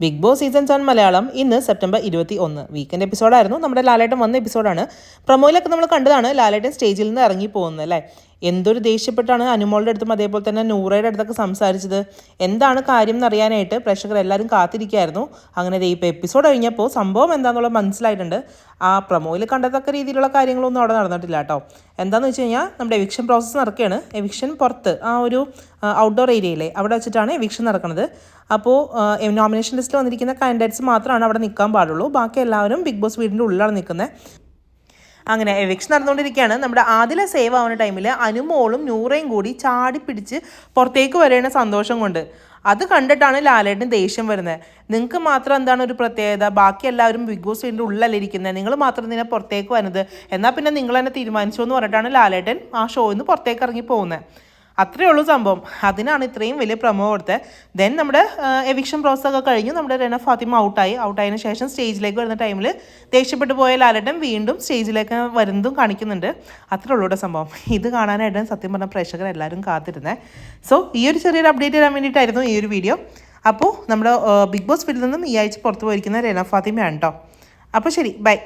Big boss season 7 Malayalam ഇന്ന് September 21 weekend എപ്പിസോഡായിരുന്നു. നമ്മുടെ ലാലേട്ടൻ വന്ന എപ്പിസോഡാണ്. പ്രൊമോയിലൊക്കെ നമ്മൾ കണ്ടതാണ് ലാലേട്ടൻ സ്റ്റേജിൽ നിന്ന് ഇറങ്ങി പോകുന്നത് അല്ലേ. എന്തൊരു ദേഷ്യപ്പെട്ടാണ് അനുമോളുടെ അടുത്തും അതേപോലെ തന്നെ നൂറയുടെ അടുത്തൊക്കെ സംസാരിച്ചത്. എന്താണ് കാര്യം എന്നറിയാനായിട്ട് പ്രേക്ഷകർ എല്ലാവരും കാത്തിരിക്കുകയായിരുന്നു. അങ്ങനെ ഇപ്പോൾ എപ്പിസോഡ് കഴിഞ്ഞപ്പോൾ സംഭവം എന്താണെന്നുള്ളത് മനസ്സിലായിട്ടുണ്ട്. ആ പ്രൊമോയിൽ കണ്ടതൊക്കെ രീതിയിലുള്ള കാര്യങ്ങളൊന്നും അവിടെ നടന്നിട്ടില്ല കേട്ടോ. എന്താണെന്ന് വെച്ച് കഴിഞ്ഞാൽ നമ്മുടെ എവിക്ഷൻ പ്രോസസ്സ് നടക്കുകയാണ്. എവിക്ഷൻ പുറത്ത് ആ ഒരു ഔട്ട്ഡോർ ഏരിയയിലെ അവിടെ വെച്ചിട്ടാണ് എവിക്ഷൻ നടക്കുന്നത്. അപ്പോൾ നോമിനേഷൻ ലിസ്റ്റിൽ വന്നിരിക്കുന്ന കാൻഡിഡേറ്റ്സ് മാത്രമാണ് അവിടെ നിൽക്കാൻ പാടുള്ളൂ. ബാക്കി എല്ലാവരും ബിഗ് ബോസ് വീടിൻ്റെ ഉള്ളിലാണ് നിൽക്കുന്നത്. അങ്ങനെ എവിക്ഷൻ നടന്നുകൊണ്ടിരിക്കുകയാണ്. നമ്മുടെ ആദില സേവ് ആവുന്ന ടൈമിൽ അനുമോളും നൂറയും കൂടി ചാടി പിടിച്ച് പുറത്തേക്ക് വരേണ്ട സന്തോഷം കൊണ്ട് അത് കണ്ടിട്ടാണ് ലാലേട്ടന് ദേഷ്യം വരുന്നത്. നിങ്ങൾക്ക് മാത്രം എന്താണ് ഒരു പ്രത്യേകത, ബാക്കി എല്ലാവരും ബിഗ് ബോസ് വീടിൻ്റെ ഉള്ളിലല്ലേ ഇരിക്കുന്നത്, നിങ്ങൾ മാത്രം ഇതിനെ പുറത്തേക്ക് വരുന്നത്, എന്നാൽ പിന്നെ നിങ്ങൾ തന്നെ തീരുമാനിച്ചു എന്ന് പറഞ്ഞിട്ടാണ് ലാലേട്ടൻ ആ ഷോയിൽ നിന്ന് പുറത്തേക്ക് ഇറങ്ങി പോകുന്നത്. അത്രയേ ഉള്ളൂ സംഭവം. അതിനാണ് ഇത്രയും വലിയ പ്രൊമോ കൊടുത്തത്. ദെൻ നമ്മുടെ എവിക്ഷൻ പ്രോസസ് ഒക്കെ കഴിഞ്ഞു. നമ്മുടെ റെന ഫാത്തിമ ഔട്ടായതിനു ശേഷം സ്റ്റേജിലേക്ക് വരുന്ന ടൈമിൽ ദേഷ്യപ്പെട്ടു പോയ ലാലേട്ടൻ വീണ്ടും സ്റ്റേജിലേക്ക് വരുന്നതും കാണിക്കുന്നുണ്ട്. അത്രേ ഉള്ളൂ കേട്ടോ സംഭവം. ഇത് കാണാനായിട്ട് സത്യം പറഞ്ഞ പ്രേക്ഷകർ എല്ലാവരും കാത്തിരുന്നത്. സോ ഈ ഒരു ചെറിയൊരു അപ്ഡേറ്റ് തരാൻ വേണ്ടിയിട്ടായിരുന്നു ഈ ഒരു വീഡിയോ. അപ്പോൾ നമ്മുടെ ബിഗ് ബോസ് വീട്ടിൽ നിന്നും ഈ ആഴ്ച പുറത്തു പോയിരിക്കുന്ന റെന ഫാത്തിമയാണ് കേട്ടോ. അപ്പോൾ ശരി, ബൈ.